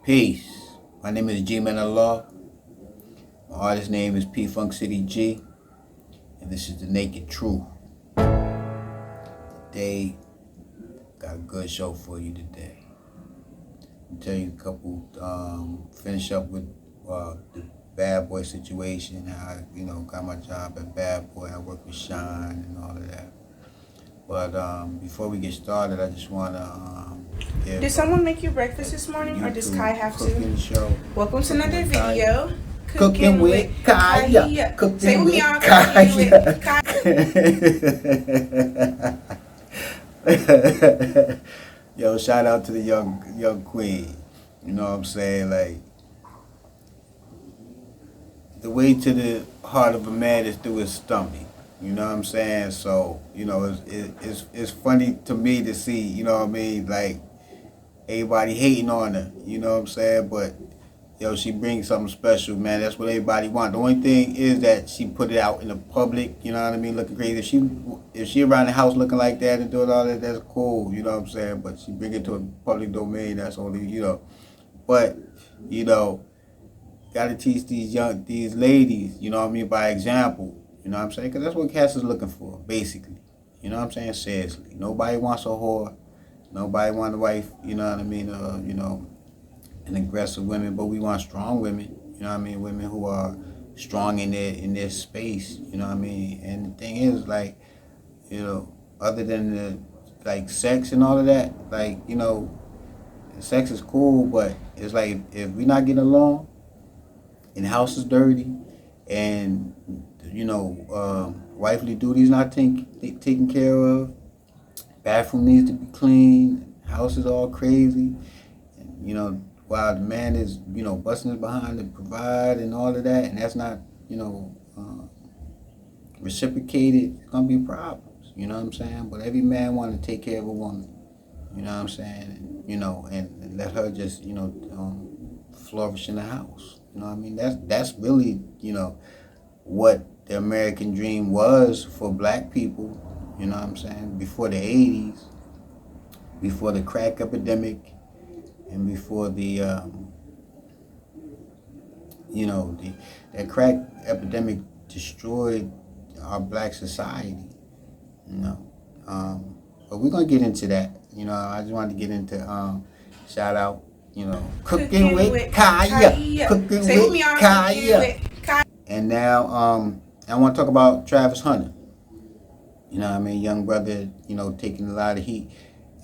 Peace. My name is G-Man Allah. My artist name is P Funk City G, and this is the Naked Truth. Today, got a good show for you today. I'll tell you a couple. Finish up with the Bad Boy situation. How I, got my job at Bad Boy. I work with Shyne and all of that. But before we get started, I just want to give. Did someone make you breakfast this morning, or does Kai have to? Show. Welcome to another video. Cooking with Kaya. Say with me, y'all. Yo, shout out to the young queen. You know what I'm saying? Like, the way to the heart of a man is through his stomach. You know what I'm saying? So, it's funny to me to see, you know what I mean, like, everybody hating on her, you know what I'm saying? But, she brings something special, man. That's what everybody wants. The only thing is that she put it out in the public, you know what I mean, looking crazy. If she around the house looking like that and doing all that, that's cool, you know what I'm saying? But she bring it to a public domain, that's only, But, gotta teach these ladies, you know what I mean, by example. You know what I'm saying? Because that's what Cass is looking for, basically. You know what I'm saying? Seriously. Nobody wants a whore. Nobody wants a wife, you know what I mean? An aggressive women, but we want strong women. You know what I mean? Women who are strong in their space. You know what I mean? And the thing is, like, other than the, like, sex and all of that, like, sex is cool, but it's like, if we not getting along, and the house is dirty, and wifely duties not taken care of. Bathroom needs to be clean. House is all crazy. And, while the man is, busting his behind to provide and all of that, and that's not, reciprocated, it's going to be problems. You know what I'm saying? But every man want to take care of a woman. You know what I'm saying? And let her just, flourish in the house. You know what I mean? That's really, what the American dream was for black people, you know what I'm saying, before the 80s, before the crack epidemic, and before that crack epidemic destroyed our black society, But we're going to get into that. I just wanted to get into, shout out, cooking with Kaya. Cooking with Kaya. And now, I want to talk about Travis Hunter. You know what I mean? Young brother, taking a lot of heat.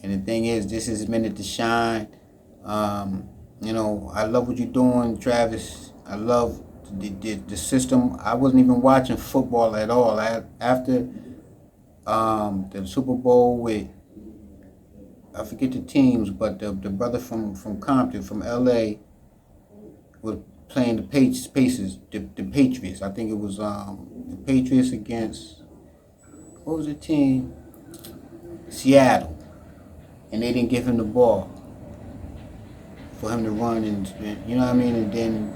And the thing is, this is his minute to shine. I love what you're doing, Travis. I love the system. I wasn't even watching football at all. After the Super Bowl with, I forget the teams, but the brother from Compton, from L.A., was playing the Patriots. I think it was the Patriots against, what was the team? Seattle. And they didn't give him the ball for him to run, and you know what I mean? And then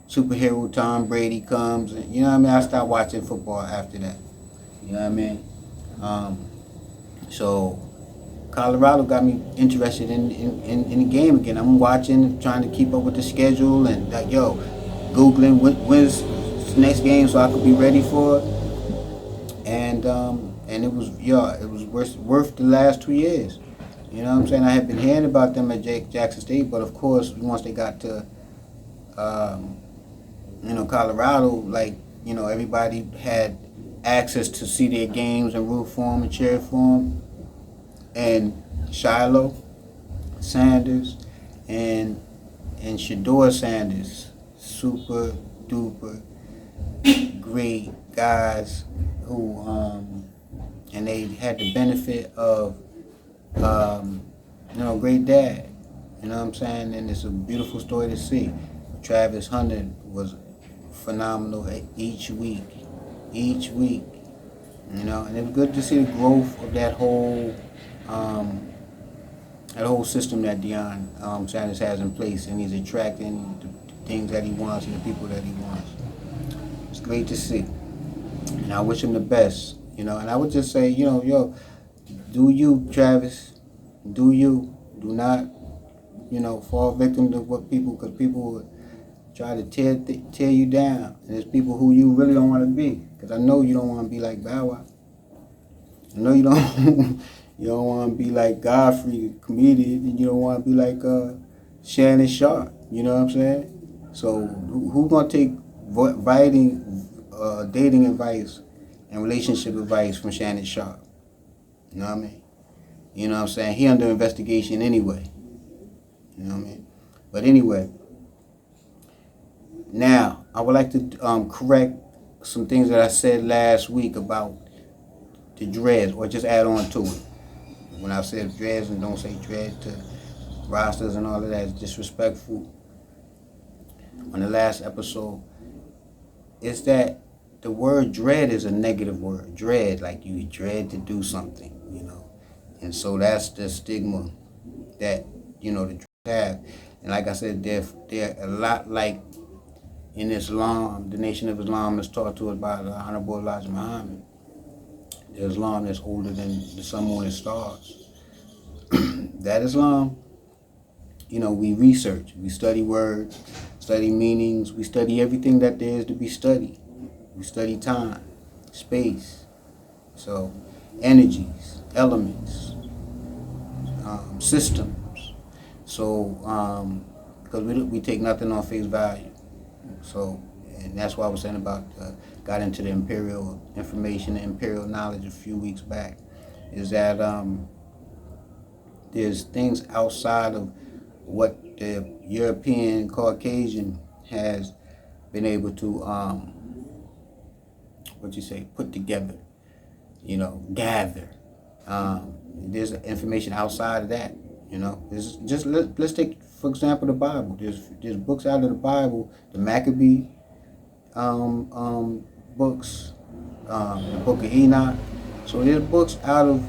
superhero Tom Brady comes, and you know what I mean? I stopped watching football after that. You know what I mean? So Colorado got me interested in the game again. I'm watching, trying to keep up with the schedule, and like, Googling when's the next game so I could be ready for it. And it was worth the last 2 years. You know what I'm saying? I had been hearing about them at Jackson State, but of course, once they got to Colorado, like, everybody had access to see their games and root for them and cheer for them. And Shiloh Sanders and Shador Sanders, super duper great guys who and they had the benefit of great dad. You know what I'm saying? And it's a beautiful story to see. Travis Hunter was phenomenal each week. And it was good to see the growth of that whole system that Deion Sanders has in place, and he's attracting the things that he wants and the people that he wants. It's great to see, and I wish him the best. And I would just say, do you, Travis? Do you? Do not, fall victim to what because people would try to tear you down. And there's people who you really don't want to be. Because I know you don't want to be like Bow Wow. I know you don't you don't want to be like Godfrey, the comedian, and you don't want to be like Shannon Sharp. You know what I'm saying? So who's gonna take dating advice and relationship advice from Shannon Sharp? You know what I mean? You know what I'm saying? He under investigation anyway. You know what I mean? But anyway, now I would like to correct some things that I said last week about the dreads, or just add on to it. When I said dreads and don't say dread to rosters and all of that is disrespectful on the last episode, is that the word dread is a negative word. Dread, like you dread to do something, And so that's the stigma that, the dreads have. And like I said, they're a lot like in Islam, the Nation of Islam is taught to us by the Honorable Elijah Muhammad. The Islam that's older than the sun, moon, and stars. That Islam, we research, we study words, study meanings, we study everything that there is to be studied. We study time, space, so energies, elements, systems. So, because we take nothing on face value. So, and that's why I was saying about, got into the imperial information, the imperial knowledge a few weeks back, is that there's things outside of what the European Caucasian has been able to, put together, gather. There's information outside of that, There's just let's take, for example, the Bible. There's books out of the Bible, the Maccabee books, the Book of Enoch. So there's books out of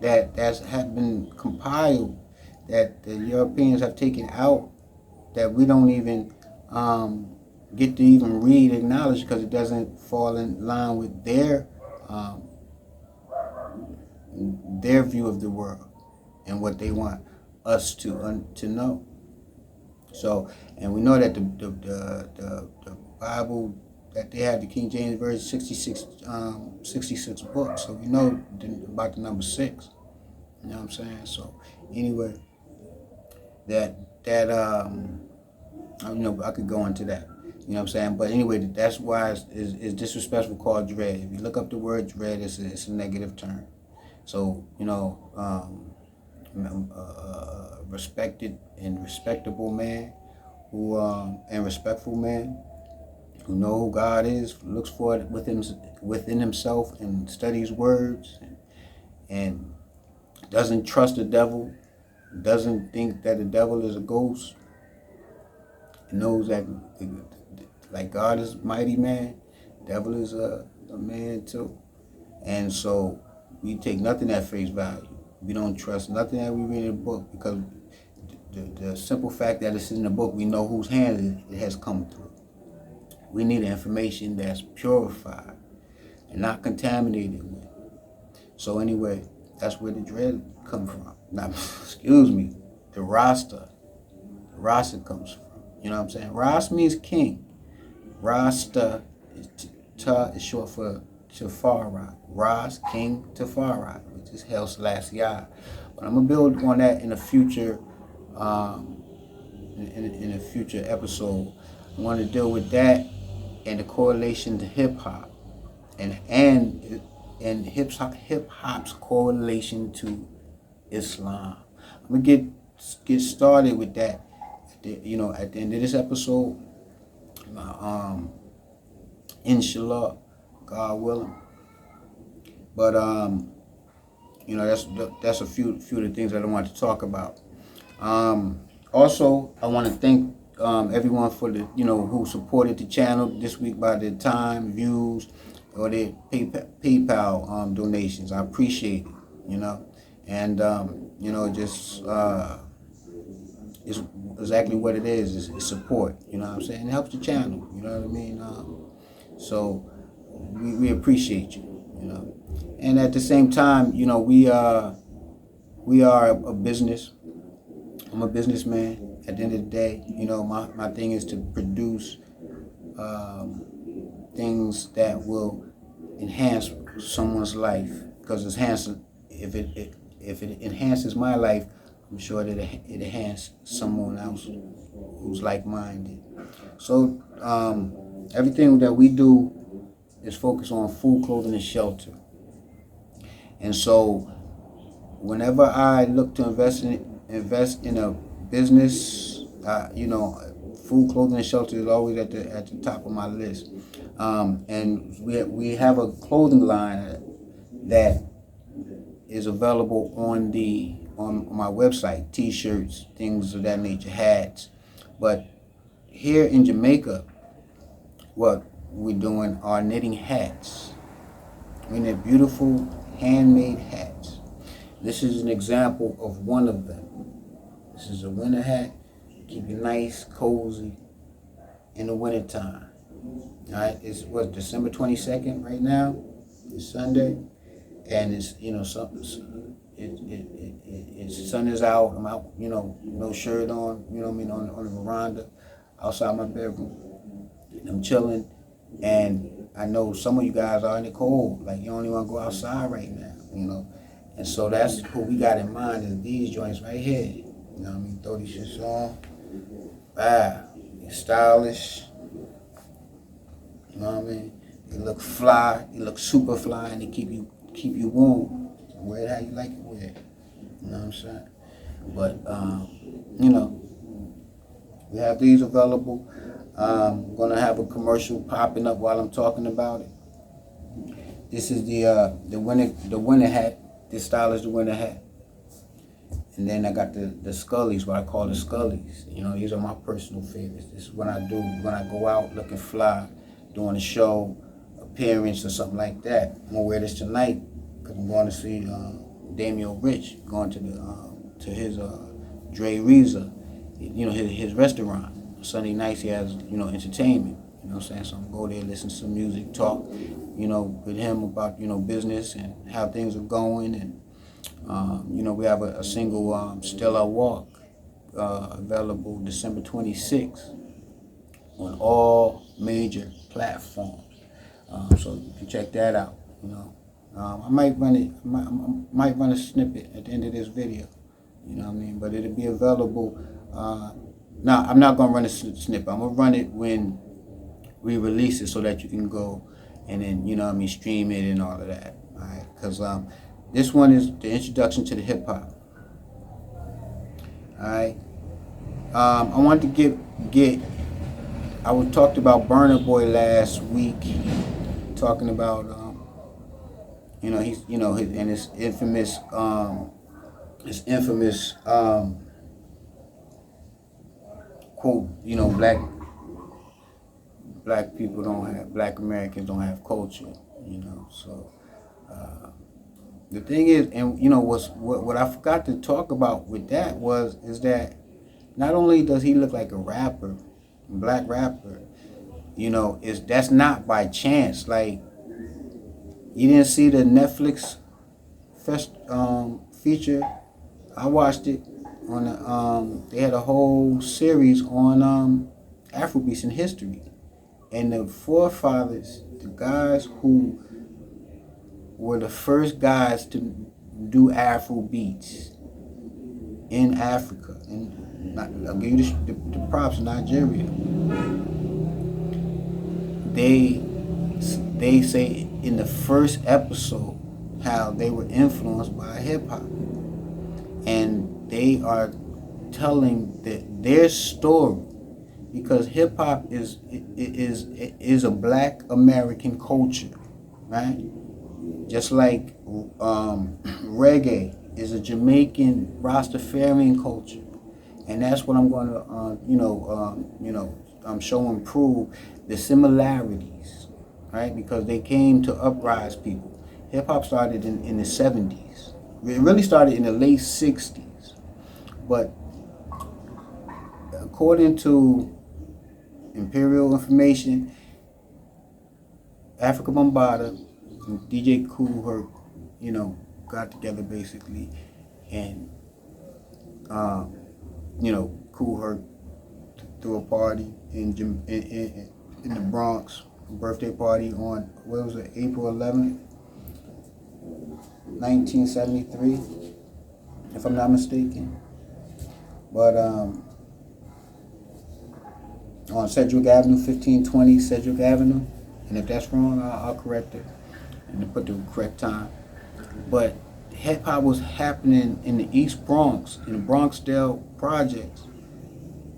that have been compiled that the Europeans have taken out that we don't even get to even read, acknowledge, because it doesn't fall in line with their view of the world and what they want us to know. So, and we know that the Bible that they have, the King James Version, 66 books. So we know about the number 6. You know what I'm saying? So anyway, that I could go into that. You know what I'm saying? But anyway, that's why it's disrespectful called dread. If you look up the word dread, it's a negative term. So, respected and respectable man and respectful man who know who God is, looks for it within himself and studies words and doesn't trust the devil, doesn't think that the devil is a ghost, knows that like God is mighty man, the devil is a man too. And so we take nothing at face value. We don't trust nothing that we read in the book, because the simple fact that it's in the book, we know whose hand it has come through. We need information that's purified and not contaminated with. So anyway, that's where the dread comes from. Now, excuse me, the Rasta comes from. You know what I'm saying? Ras means king. Rasta is short for Tafari. Ras, King Tafari, which is Haile Selassie. But I'm gonna build on that in a future, in a future episode. I want to deal with that and the correlation to hip hop, and hip hop's correlation to Islam. I'm gonna get started with that. At the end of this episode, inshallah, God willing. But that's a few of the things that I want to talk about. Also, I want to thank everyone for the who supported the channel this week by their time, views, or their PayPal donations. I appreciate it. And just it's exactly what it is. It's support. You know what I'm saying? It helps the channel. You know what I mean? So we appreciate you. And at the same time, we are a business. I'm a businessman. At the end of the day, you know, my thing is to produce things that will enhance someone's life, because it's enhancing. If it enhances my life, I'm sure that it enhances someone else who's like-minded. So everything that we do is focused on food, clothing, and shelter. And so whenever I look to invest in a business, you know, food, clothing, and shelter is always at the top of my list. And we have a clothing line that is available on my website, t-shirts, things of that nature, hats. But here in Jamaica, what we're doing are knitting hats. We knit beautiful handmade hats. This is an example of one of them. This is a winter hat. Keep you nice, cozy in the wintertime. Alright, it's what, December 22nd right now? It's Sunday. And it's, you know, it's sun is out. I'm out, you know, no shirt on, you know what I mean, on the veranda, outside my bedroom. And I'm chilling. And I know some of you guys are in the cold, like you don't even want to go outside right now, you know. And so that's what we got in mind, is these joints right here. You know what I mean? Throw these shits on. It's stylish. You know what I mean? They look fly. They look super fly, and they keep you warm. Wear it how you like it, wear it. You know what I'm saying? But you know, we have these available. I'm gonna have a commercial popping up while I'm talking about it. This is the winter hat. This style is the winter hat. And then I got the Scullies, what I call the Scullies. You know, these are my personal favorites. This is what I do when I go out looking fly, doing a show, appearance, or something like that. I'm gonna wear this tonight because I'm going to see Damian Rich, going to his Dre Reza, you know, his restaurant. Sunday nights he has, you know, entertainment. You know what I'm saying? So I'm going to go there, listen to some music, talk, you know, with him about, you know, business and how things are going. And you know, we have a single, Still I Walk, available December 26th on all major platforms. So you can check that out. You know, I might run it. Might run a snippet at the end of this video. You know what I mean? But it'll be available. Now I'm not gonna run a snippet. I'm gonna run it when we release it, so that you can go and then, you know what I mean, stream it and all of that. All right? Because this one is the introduction to the hip hop. All right. I wanted to get. I was talked about Burna Boy last week, talking about you know, he's, you know, his infamous quote, you know, black people don't have, black Americans don't have culture, you know. So the thing is, and you know, what I forgot to talk about with that is that not only does he look like a rapper, black rapper, you know, that's not by chance. Like, you didn't see the Netflix feature? I watched it on they had a whole series on Afrobeats in history, and the forefathers, the guys who were the first guys to do Afro beats in Africa, and I'll give you the props, Nigeria. They say in the first episode how they were influenced by hip hop, and they are telling their story, because hip hop is a black American culture, right? Just like reggae is a Jamaican Rastafarian culture, and that's what I'm going to show and prove the similarities, right? Because they came to uprise people. Hip hop started in the 70s. It really started in the late 60s, but according to Imperial information, Africa Bambaataa and DJ Kool Herc, you know, got together basically, and Kool Herc threw a party in the Bronx, a birthday party on, what was it, April 11th, 1973, if I'm not mistaken. But on Sedgwick Avenue, 1520 Sedgwick Avenue, and if that's wrong, I'll correct it and put the correct time. But hip hop was happening in the East Bronx, in the Bronxdale projects.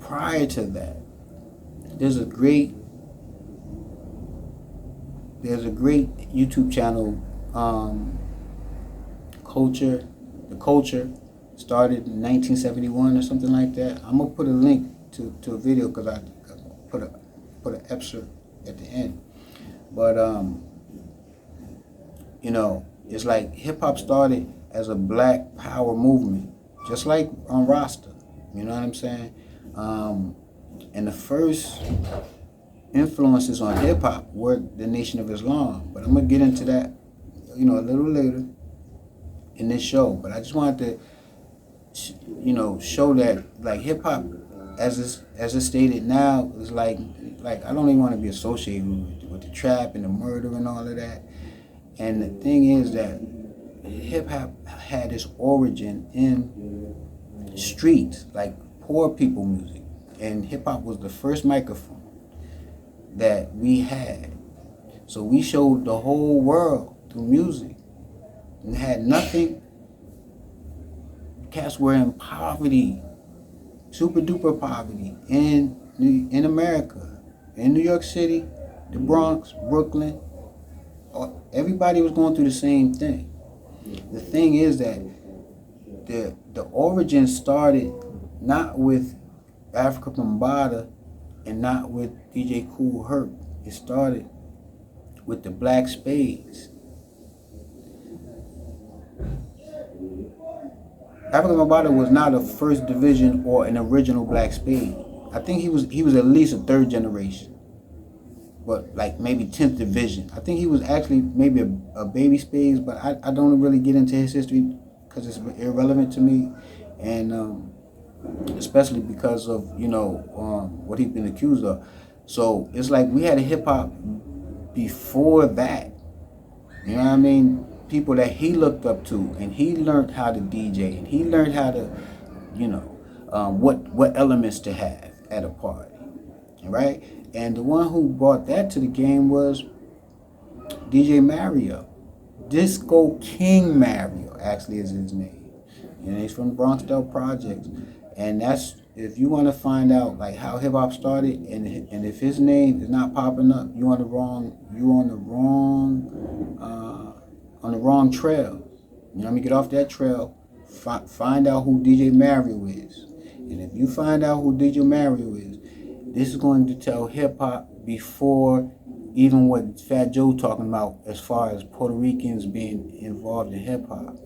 Prior to that, there's a great YouTube channel, The Culture, started in 1971 or something like that. I'm gonna put a link to a video because I put an excerpt at the end. But it's like hip hop started as a black power movement, just like on Rasta. You know what I'm saying? And the first influences on hip hop were the Nation of Islam. But I'm gonna get into that, a little later in this show. But I just wanted to, show that like hip hop, as it's stated now, is like I don't even want to be associated with the trap and the murder and all of that. And the thing is that hip hop had its origin in streets, like poor people music. And hip hop was the first microphone that we had. So we showed the whole world through music. And had nothing. Cats were in poverty, super duper poverty in America, in New York City, the Bronx, Brooklyn. Everybody was going through the same thing. The thing is that the origin started not with Africa Bambaataa and not with DJ Kool Herc. It started with the Black Spades. Africa Bambaataa was not a first division or an original Black Spade. I think he was at least a third generation, but like maybe 10th division. I think he was actually maybe a baby Spades, but I don't really get into his history because it's irrelevant to me, and especially because of what he's been accused of. So it's like we had a hip hop before that. You know what I mean? People that he looked up to, and he learned how to DJ, and he learned how to, what elements to have at a party, right? And the one who brought that to the game was DJ Mario. Disco King Mario actually is his name. He's from the Bronxdale Projects. And that's, if you want to find out like how hip hop started, and if his name is not popping up, you're on the wrong trail. Get off that trail. Find out who DJ Mario is. And if you find out who DJ Mario is, this is going to tell hip hop before even what Fat Joe talking about as far as Puerto Ricans being involved in hip hop.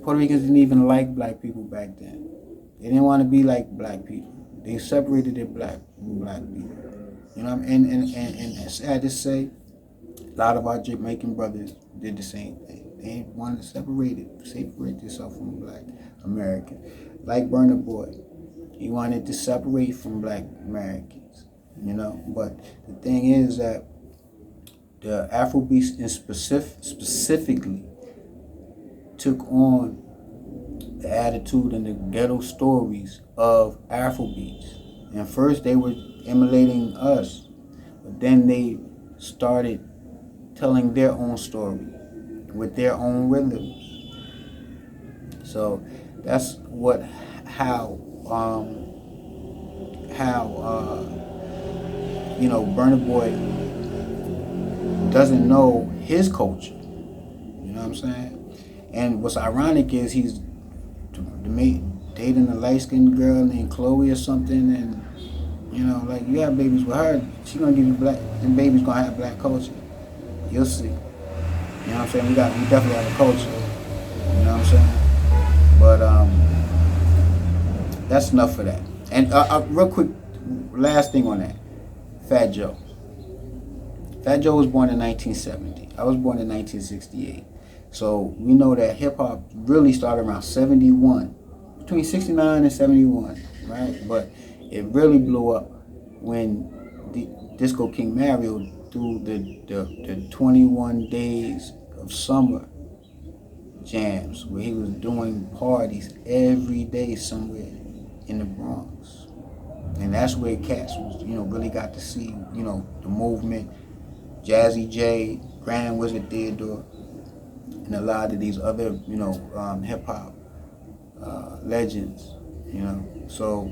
Puerto Ricans didn't even like black people back then. They didn't want to be like black people. They separated their black people. And it's sad to say, a lot of our Jamaican brothers did the same thing. They wanted to separate themselves from black Americans. Like Burna Boy, he wanted to separate from black Americans. But the thing is that the Afrobeats specifically took on the attitude and the ghetto stories of Afrobeats. And first they were emulating us, but then they started telling their own story with their own rhythms. So that's how Burna Boy doesn't know his culture. You know what I'm saying? And what's ironic is he's dating a light-skinned girl named Chloe or something, and you have babies with her, she gonna give you black, and babies gonna have black culture. You'll see. You know what I'm saying? We definitely have a culture. You know what I'm saying? But that's enough for that. And real quick, last thing on that. Fat Joe. Fat Joe was born in 1970. I was born in 1968. So we know that hip hop really started around 71, between 69 and 71. right? But it really blew up when the Disco King Mario threw the 21 days of summer jams where he was doing parties every day somewhere in the Bronx. And that's where cats was, really got to see, the movement, Jazzy J, Grand Wizard Theodore, and a lot of these other, hip hop legends, So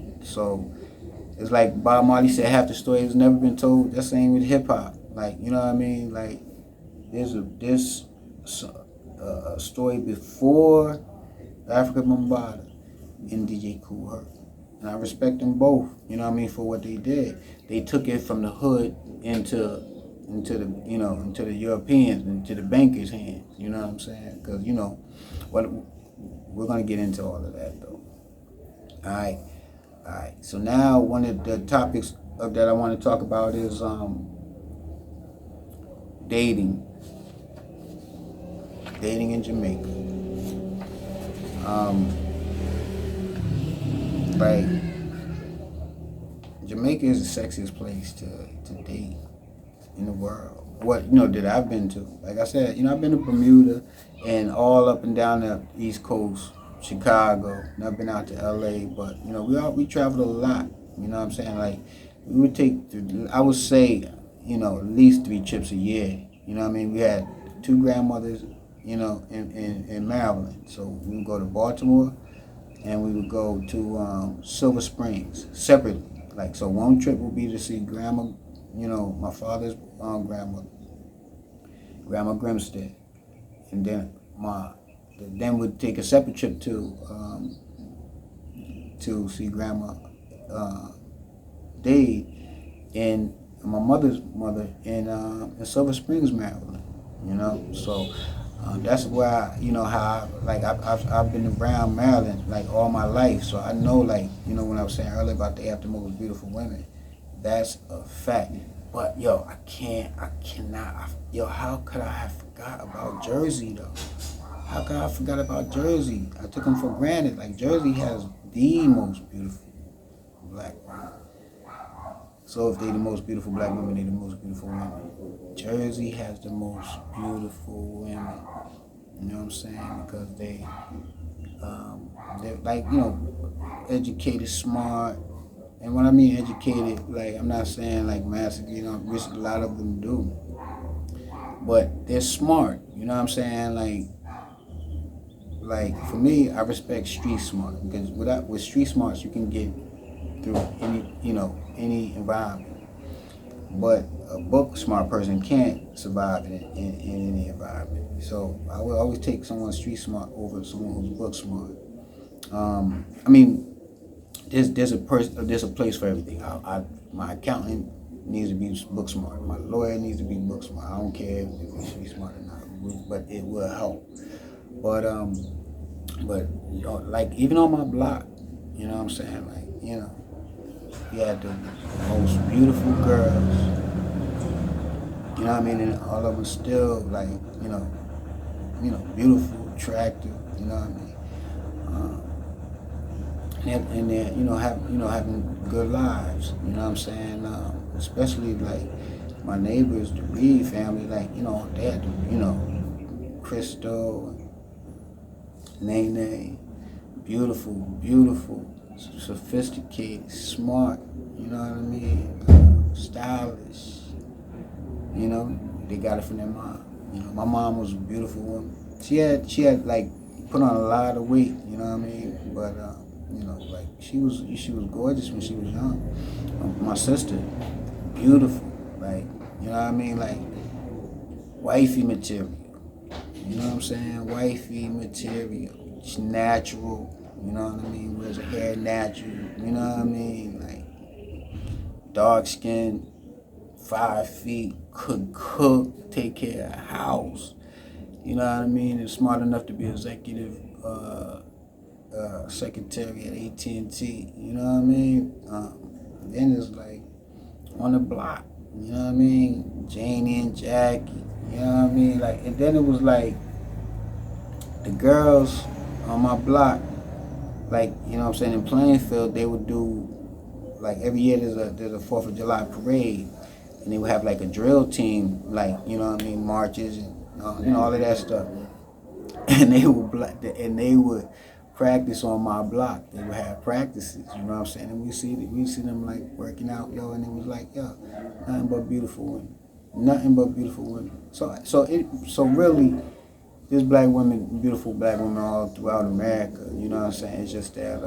it's like Bob Marley said, half the story has never been told. That's the same with hip hop. Like, you know what I mean? Like, there's a story before Africa Bambaataa and DJ Kool Herc. And I respect them both, for what they did. They took it from the hood into the Europeans, into the bankers' hands, you know what I'm saying? Because, we're going to get into all of that, though. All right. So now one of the topics that I want to talk about is dating. Dating in Jamaica. Like, Jamaica is the sexiest place to date in the world. What, that I've been to. Like I said, I've been to Bermuda and all up and down the East Coast, Chicago, and I've been out to LA, but, we traveled a lot, you know what I'm saying? Like, we would take, I would say, at least 3 trips a year, you know what I mean? We had 2 grandmothers, in Maryland, so we would go to Baltimore, and we would go to Silver Springs separately. Like, so one trip would be to see grandma, my father's grandmother, Grandma Grimstead, and then we'd take a separate trip to see Grandma Dade and my mother's mother in Silver Springs, Maryland. So that's why I've been around Maryland like all my life, so I know when I was saying earlier about they have the most beautiful women, that's a fact. But how could I have forgot about Jersey though? How could I forgot about Jersey? I took them for granted. Like, Jersey has the most beautiful black women. So if they the most beautiful black women, they the most beautiful women. Jersey has the most beautiful women. You know what I'm saying? Because they're like, educated, smart. And when I mean educated, like, I'm not saying like massive, which a lot of them do. But they're smart. You know what I'm saying? Like for me, I respect street smart, because with street smarts you can get through any environment. But a book smart person can't survive in any environment. So I would always take someone street smart over someone who's book smart. There's a place for everything. My accountant needs to be book smart. My lawyer needs to be book smart. I don't care if he's street smart or not, but it will help. But like, even on my block, you know what I'm saying? Like, you had the most beautiful girls, you know what I mean? And all of them still like, beautiful, attractive, you know what I mean? And they're, having good lives, you know what I'm saying? Especially like my neighbors, the Reed family, like, they had, Crystal, Nene, beautiful, sophisticated, smart, you know what I mean? Stylish, they got it from their mom. My mom was a beautiful woman. She had like put on a lot of weight, you know what I mean? But like she was gorgeous when she was young. My sister, beautiful, like, you know what I mean? Like, wifey material. You know what I'm saying? Wifey material. She's natural. You know what I mean? Wears her hair natural. You know what I mean? Like, dark skin, 5 feet, cook, take care of the house. You know what I mean? And smart enough to be executive secretary at AT&T. You know what I mean? Then it's like on the block. You know what I mean? Janie and Jackie. You know what I mean? Like, and then it was like the girls on my block, like, you know what I'm saying, in Plainfield, they would do, like, every year there's a 4th of July parade, and they would have, like, a drill team, like, you know what I mean, marches and, you know, all of that stuff. And they would practice on my block. They would have practices, you know what I'm saying? And we see them, like, working out, yo, and it was like, yo, nothing but beautiful women. Nothing but beautiful women. So really, there's beautiful black women all throughout America, you know what I'm saying? It's just that,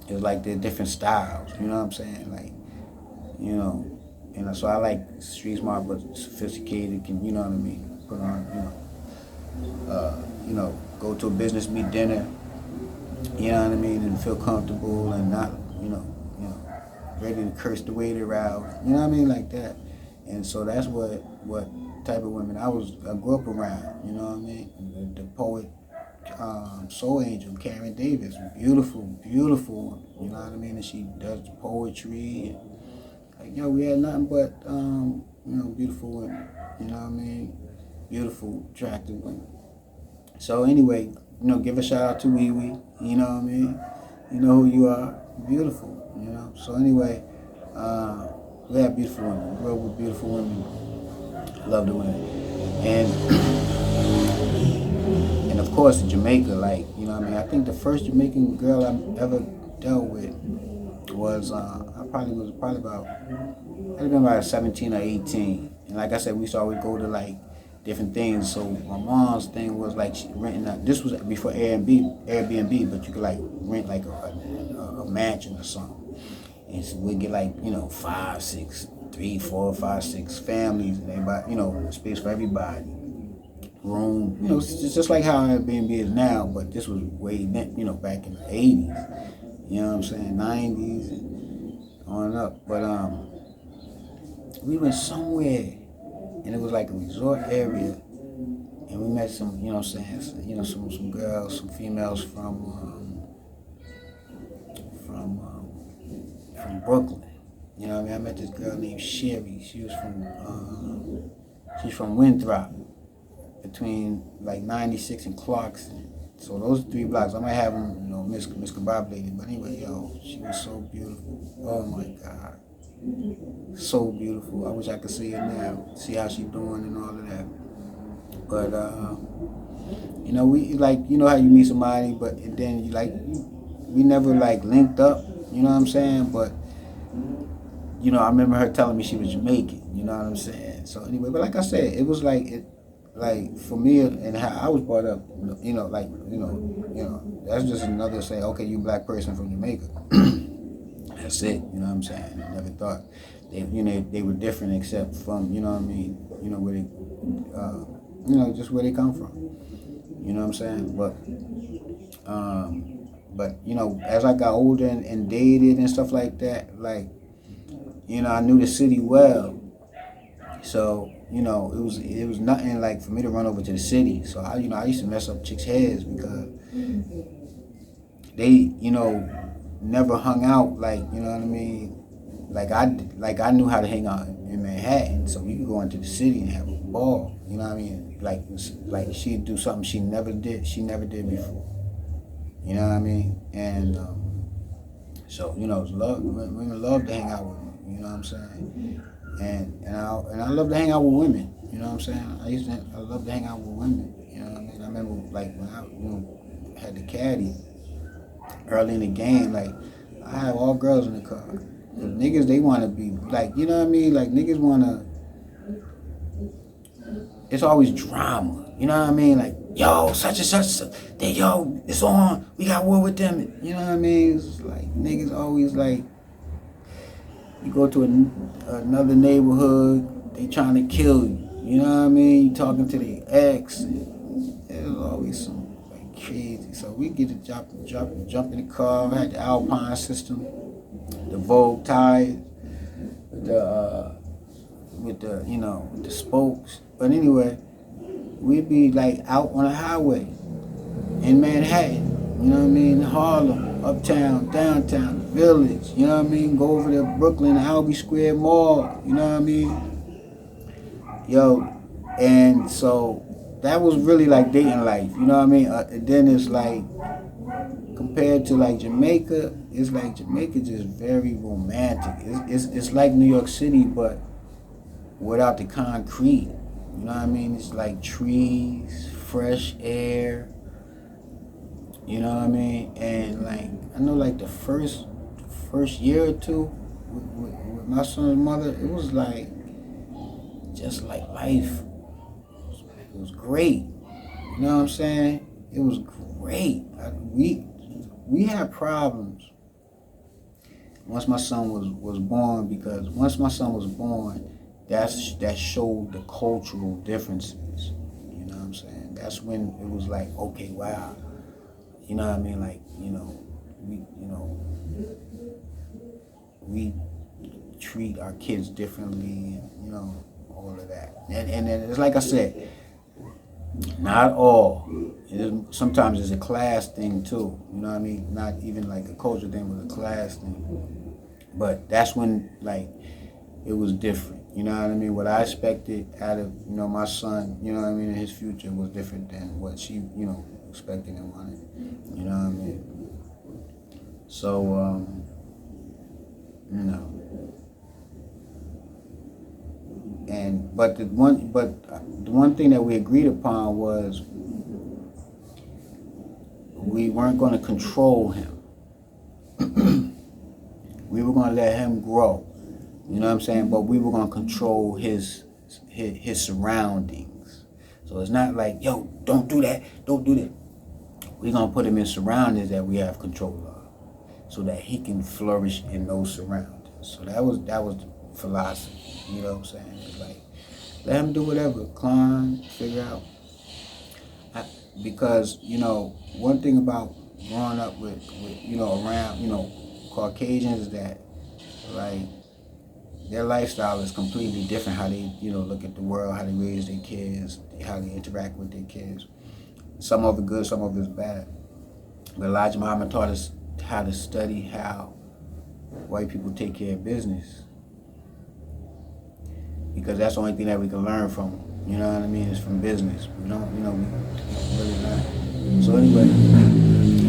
it's like they're different styles, you know what I'm saying? Like, you know, so I like street smart but sophisticated, you know what I mean? Put on, you know, go to a business meet dinner, you know what I mean, and feel comfortable and not, you know, ready to curse the waiter out, you know what I mean, like that. And so that's what type of women I grew up around, you know what I mean? The poet, Soul Angel, Karen Davis, beautiful, beautiful, you know what I mean? And she does poetry, and like, yo, we had nothing but, you know, beautiful women, you know what I mean? Beautiful, attractive women. So anyway, you know, give a shout out to Wee Wee, you know what I mean? You know who you are, beautiful, you know? So anyway, we have beautiful women, grew up with beautiful women, love the women. And of course, in Jamaica, like, you know what I mean? I think the first Jamaican girl I ever dealt with was, I'd been about 17 or 18. And like I said, we used to always go to, like, different things. So my mom's thing was, like, she renting out, this was before Airbnb, but you could, like, rent, like, a mansion or something. And so we'd get, like, you know, 3, 4, 5, 6 families, and everybody, you know, space for everybody. Room, you know, it's just like how Airbnb is now, but this was way, you know, back in the 80s. You know what I'm saying? 90s and on up. But we went somewhere, and it was like a resort area, and we met some, you know what I'm saying, you know, some girls, some females from Brooklyn. You know what I mean? I met this girl named Sherry. She's from Winthrop, between like 96 and Clarkson. So those 3 blocks, I might have them, you know, miscombobulated. But anyway, yo, she was so beautiful. Oh my God. So beautiful. I wish I could see her now, see how she's doing and all of that. But, you know, we, like, you know how you meet somebody, but then you, like, we never, like, linked up, you know what I'm saying? But, you know, I remember her telling me she was Jamaican, you know what I'm saying? So anyway, but like I said, it was like, for me and how I was brought up, you know, like, you know, that's just another say, okay, you black person from Jamaica. That's it, you know what I'm saying? I never thought they were different except from, you know what I mean, you know, where they, you know, just where they come from. You know what I'm saying? But you know, as I got older and dated and stuff like that, like, you know, I knew the city well. So, you know, it was nothing like for me to run over to the city. So I used to mess up chicks' heads because they, you know, never hung out, like, you know what I mean? Like I knew how to hang out in Manhattan, so we could go into the city and have a ball. You know what I mean? Like she'd do something she never did before. You know what I mean? And so, you know, women love to hang out with me. You know what I'm saying? And I love to hang out with women. You know what I'm saying? I love to hang out with women. You know what I mean? I remember, like, when I, you know, had the caddy early in the game, like, I have all girls in the car. Cause niggas, they want to be, like, you know what I mean? Like, niggas want to, it's always drama. You know what I mean? Like, yo, such and such, yo, it's on, we got war with them. You know what I mean? It's like, niggas always, like, you go to another neighborhood, they trying to kill you. You know what I mean? You talking to the ex. There's always some, like, crazy. So we get to jump in the car. I had the Alpine system, the Vogue tires, with the spokes. But anyway, we'd be, like, out on the highway in Manhattan. You know what I mean? Harlem, uptown, downtown, Village. You know what I mean? Go over to Brooklyn, Albee Square Mall. You know what I mean? Yo, and so that was really like dating life. You know what I mean? And then it's like, compared to like Jamaica, it's like Jamaica just very romantic. It's like New York City, but without the concrete. You know what I mean? It's like trees, fresh air. You know what I mean? And like I know, like the first year or two with my son's mother, it was like just like life. It was great. You know what I'm saying? It was great. We had problems once my son was born, because once my son was born, that showed the cultural differences. You know what I'm saying? That's when it was like, okay, wow. You know what I mean? Like, we treat our kids differently, and all of that. And it's like I said, not all. Sometimes it's a class thing too. You know what I mean? Not even like a culture thing, but a class thing. But that's when like it was different. You know what I mean? What I expected out of my son, you know what I mean, in his future was different than what she expected and wanted. You know what I mean? So but the one thing that we agreed upon was we weren't going to control him. We were going to let him grow. You know what I'm saying? But we were going to control his surroundings. So it's not like, yo, don't do that. We're going to put him in surroundings that we have control of, so that he can flourish in those surroundings. So that was the philosophy. You know what I'm saying? It's like, let him do whatever, climb, figure out. Because one thing about growing up with around Caucasians is that like their lifestyle is completely different. How they look at the world, how they raise their kids, how they interact with their kids. Some of it good, some of it is bad. But Elijah Muhammad taught us how to study how white people take care of business, because that's the only thing that we can learn from them. You know what I mean? It's from business. We don't, we really not. So anyway,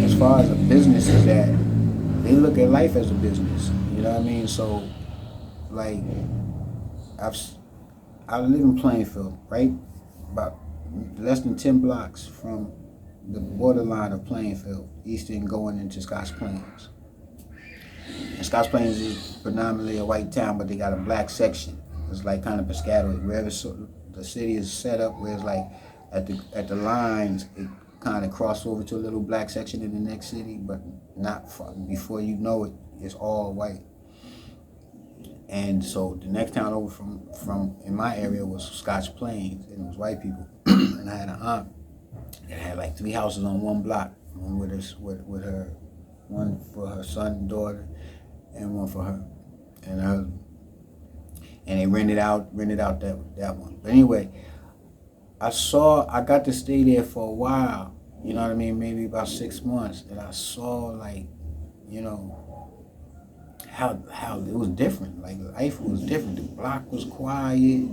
as far as a business is that, they look at life as a business. You know what I mean? So, like, I live in Plainfield, right? About less than 10 blocks from the borderline of Plainfield, Eastern going into Scotch Plains. And Scotch Plains is predominantly a white town, but they got a black section. It's like kind of Piscataway. Wherever the city is set up, where it's like at the lines, it kind of cross over to a little black section in the next city, but not far. Before you know it, it's all white. And so the next town over from in my area was Scotch Plains, and it was white people. And I had an aunt that had like 3 houses on one block, one with her, one for her son and daughter, and one for her and her husband. And they rented out that one. But anyway, I got to stay there for a while, you know what I mean, maybe about 6 months, and I saw like, how it was different. Like life was different. The block was quiet.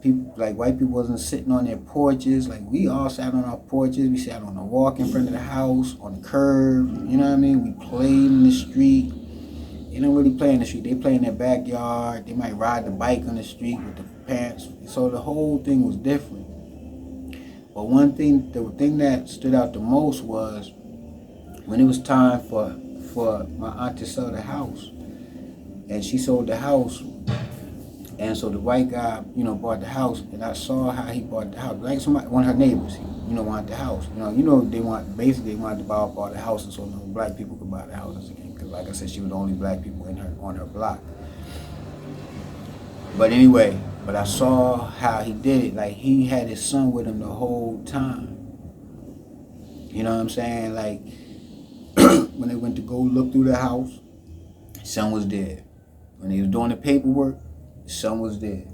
People, like white people, wasn't sitting on their porches. Like we all sat on our porches. We sat on the walk in front of the house, on the curb. You know what I mean? We played in the street. They don't really play in the street. They play in their backyard. They might ride the bike on the street with the parents. So the whole thing was different. But the thing that stood out the most was when it was time for my aunt to sell the house. And she sold the house. And so the white guy, bought the house, and I saw how he bought the house. Like one of her neighbors, wanted the house. They wanted to buy up all the houses so no black people could buy the houses again. Because like I said, she was the only black people on her block. But anyway, I saw how he did it. Like he had his son with him the whole time. You know what I'm saying? Like when they went to go look through the house, his son was dead. When he was doing the paperwork, his son was dead.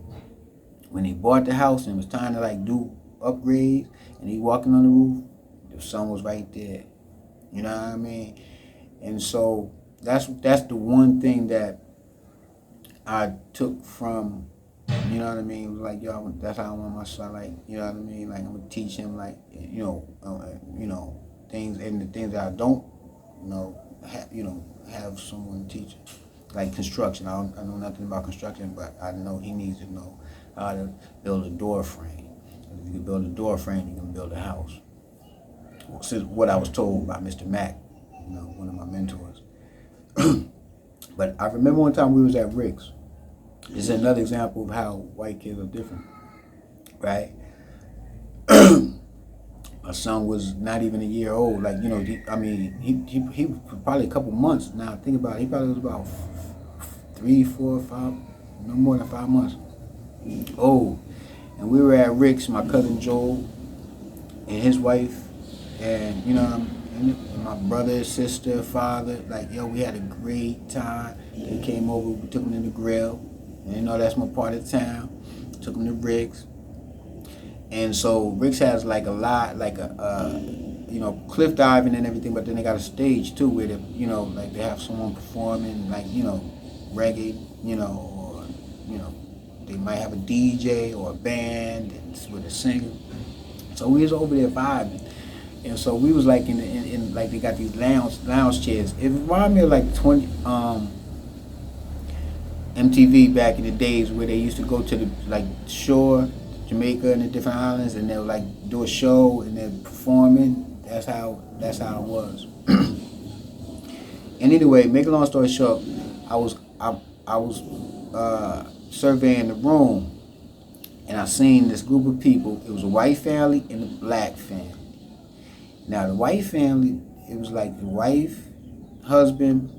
When he bought the house and it was time to like do upgrades, and he walking on the roof, the son was right there. You know what I mean? And so that's the one thing that I took from, you know what I mean? It was like, yo, that's how I want my son, like, you know what I mean? Like I'm gonna teach him, like, things, and the things that I don't have someone teach it. Like construction, I know nothing about construction, but I know he needs to know how to build a door frame. If you can build a door frame, you can build a house. Well, since what I was told by Mr. Mack, one of my mentors. But I remember one time we was at Rick's. This is another example of how white kids are different, right? My son was not even a year old. Like, he was probably a couple months. Now, think about it. He probably was about 3, 4, 5, no more than 5 months old. And we were at Rick's, my cousin Joel and his wife, and, and my brother, sister, father. Like, we had a great time. They came over, we took them to the grill. And, that's my part of town. Took them to Rick's. And so Rick's has like a lot, like cliff diving and everything, but then they got a stage too where they, like they have someone performing, like, reggae, or, they might have a DJ or a band with a singer. So we was over there vibing. And so we was like in like they got these lounge chairs. It reminded me of like MTV back in the days where they used to go to the like shore, Jamaica and the different islands, and they'll like do a show and they're performing. That's how it was. And anyway, make a long story short, I was surveying the room, and I seen this group of people. It was a white family and a black family. Now the white family, it was like the wife, husband.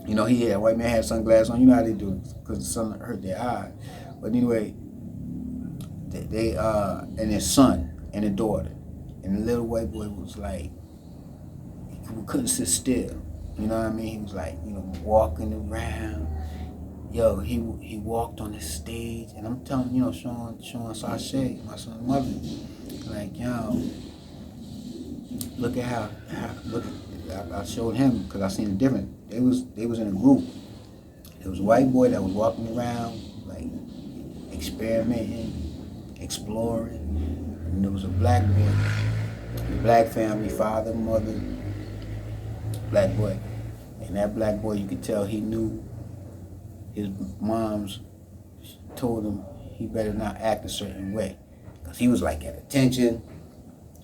White man had sunglasses on. You know how they do, because the sun hurt their eyes. But anyway, they and their son and their daughter, and the little white boy was like, he couldn't sit still. You know what I mean? He was like, walking around. He walked on the stage, and I'm telling Sean Sashay, my son's mother, like, look at how I showed him, because I seen the difference. They was in a group. There was a white boy that was walking around, like, experimenting, exploring, and there was a black boy, the black family, father, mother, black boy. And that black boy, you could tell he knew his mom's told him he better not act a certain way, because he was like at attention,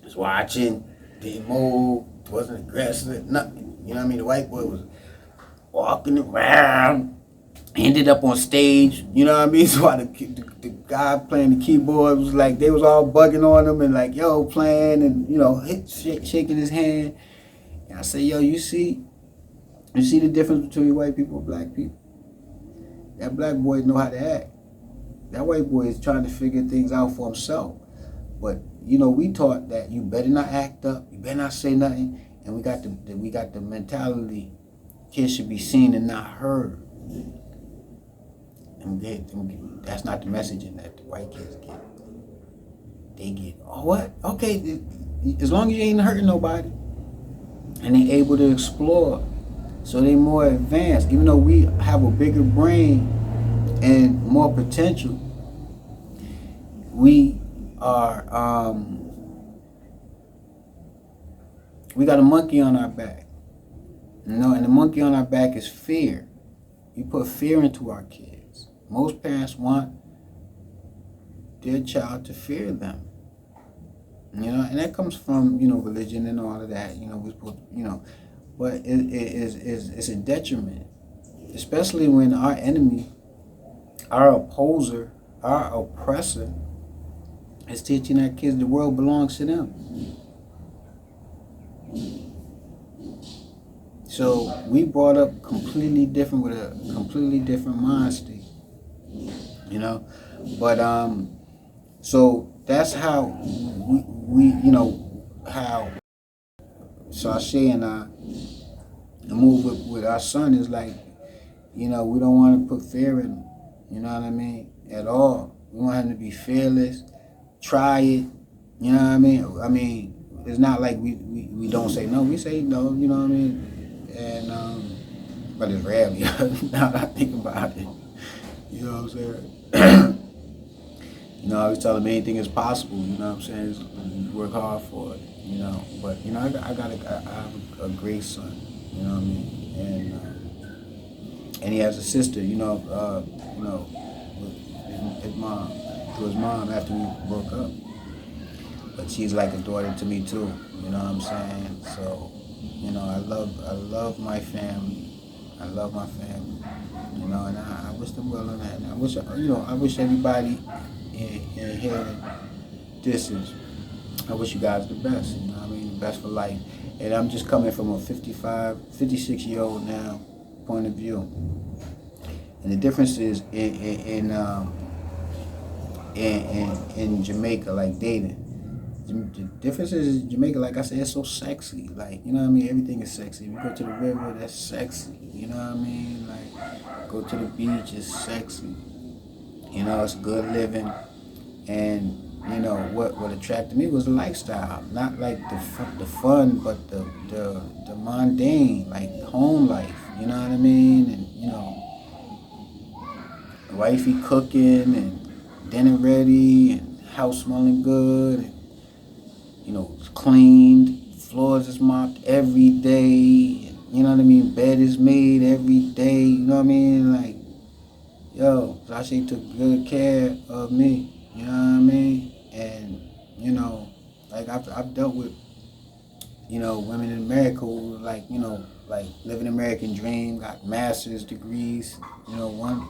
was watching, didn't move, wasn't aggressive, nothing. You know what I mean? The white boy was walking around, ended up on stage. You know what I mean? So while the guy playing the keyboard was like, they was all bugging on him and like, playing and shaking his hand. And I said, you see the difference between white people and black people? That black boy know how to act. That white boy is trying to figure things out for himself. But we taught that you better not act up, you better not say nothing, and we got the mentality kids should be seen and not heard. And that's not the messaging that the white kids get. They get, what? Okay, as long as you ain't hurting nobody, and they able to explore, so they more advanced. Even though we have a bigger brain and more potential, we are we got a monkey on our back, and the monkey on our back is fear. We put fear into our kids. Most parents want their child to fear them, and that comes from religion and all of that. We're supposed to, but it's a detriment, especially when our enemy, our opposer, our oppressor is teaching our kids the world belongs to them. So we brought up completely different with a completely different mind state, But so that's how we how Sashay and I move with our son is like, we don't want to put fear in him. You know what I mean? At all. We want him to be fearless. Try it. You know what I mean? I mean, it's not like we don't say no. We say no. You know what I mean? And but it's rarely. Now that I think about it, you know what I'm saying? I always tell him anything is possible. You know what I'm saying? Just work hard for it. But I have a great son. You know what I mean? And he has a sister. With his mom, to his mom after we broke up. But she's like a daughter to me too. You know what I'm saying? So, I love my family. I love my family. And I wish them well on that. And I wish everybody in hearing this is, I wish you guys the best. You know what I mean? The best for life. And I'm just coming from a 56-year-old now point of view. And the difference is in Jamaica, like dating. The difference is Jamaica, like I said, it's so sexy. Like, you know what I mean? Everything is sexy. If you go to the river, that's sexy. You know what I mean? Like, go to the beach, it's sexy. It's good living. And, what attracted me was the lifestyle. Not like the fun, but the mundane, like home life. You know what I mean? And, wifey cooking and dinner ready and house smelling good and, it's cleaned, floors is mopped every day, you know what I mean, bed is made every day, you know what I mean, like, Zashi took good care of me, you know what I mean, and, like I've dealt with, women in America who like living the American dream, got master's degrees, one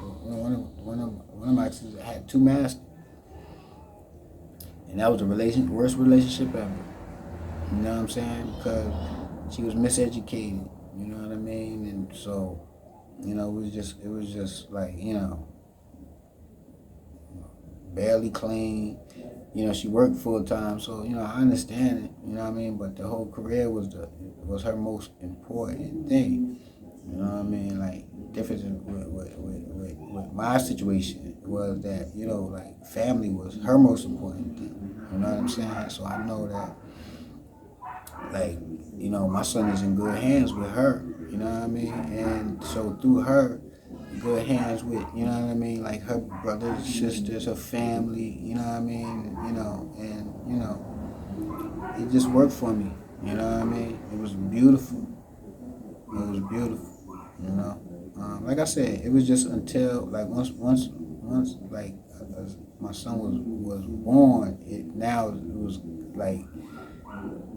of my exes had 2 masters. And that was the worst relationship ever. You know what I'm saying? Because she was miseducated. You know what I mean? And so, it was just like, barely clean. She worked full time, so I understand it. You know what I mean? But the whole career was her most important thing. You know what I mean? Like, difference with my situation was that, like, family was her most important thing. You know what I'm saying? So I know that, like, my son is in good hands with her. You know what I mean? And so through her, good hands with, you know what I mean? Like, her brothers, sisters, her family, you know what I mean? It just worked for me. You know what I mean? It was beautiful. It was beautiful. Like I said, it was just until like once like my son was born, it was like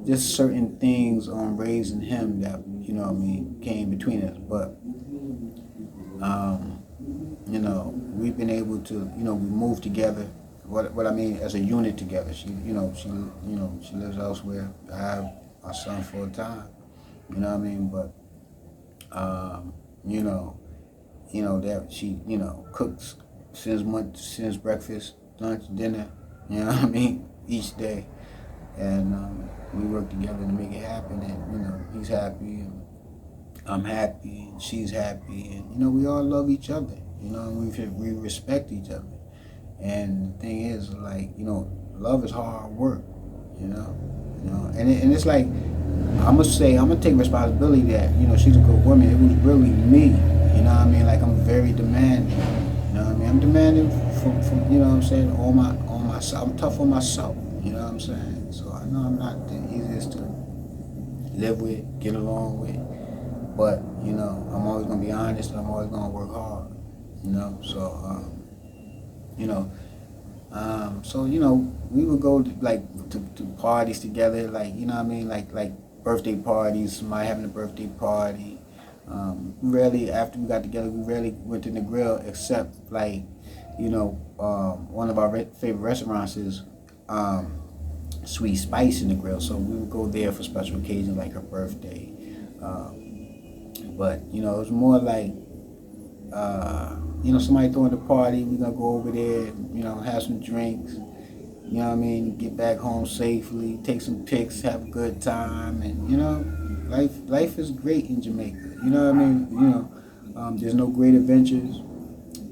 just certain things on raising him that came between us. But we've been able to we move together. What I mean as a unit together. She lives elsewhere. I have my son full time. You know what I mean, but. That she, cooks, sends breakfast, lunch, dinner, you know what I mean, each day. And we work together to make it happen. And, he's happy, and I'm happy, and she's happy. And, we all love each other, and we respect each other. And the thing is, like, love is hard work, and it's like, I'm gonna take responsibility that, she's a good woman. It was really me, you know what I mean? Like, I'm very demanding, you know what I mean? I'm demanding from you know what I'm saying, on myself. I'm tough on myself, you know what I'm saying? So I know I'm not the easiest to live with, get along with, but, I'm always gonna be honest, and I'm always gonna work hard, so, so, we would go to parties together, like, you know what I mean, like birthday parties, somebody having a birthday party. Rarely, after we got together, we rarely went to the grill, except like, one of our favorite restaurants is Sweet Spice in the Grill, so we would go there for special occasions like her birthday. But, it was more like, somebody throwing a party, we're going to go over there, have some drinks, you know what I mean, get back home safely, take some pics, have a good time, and, life is great in Jamaica, you know what I mean, there's no Great Adventures,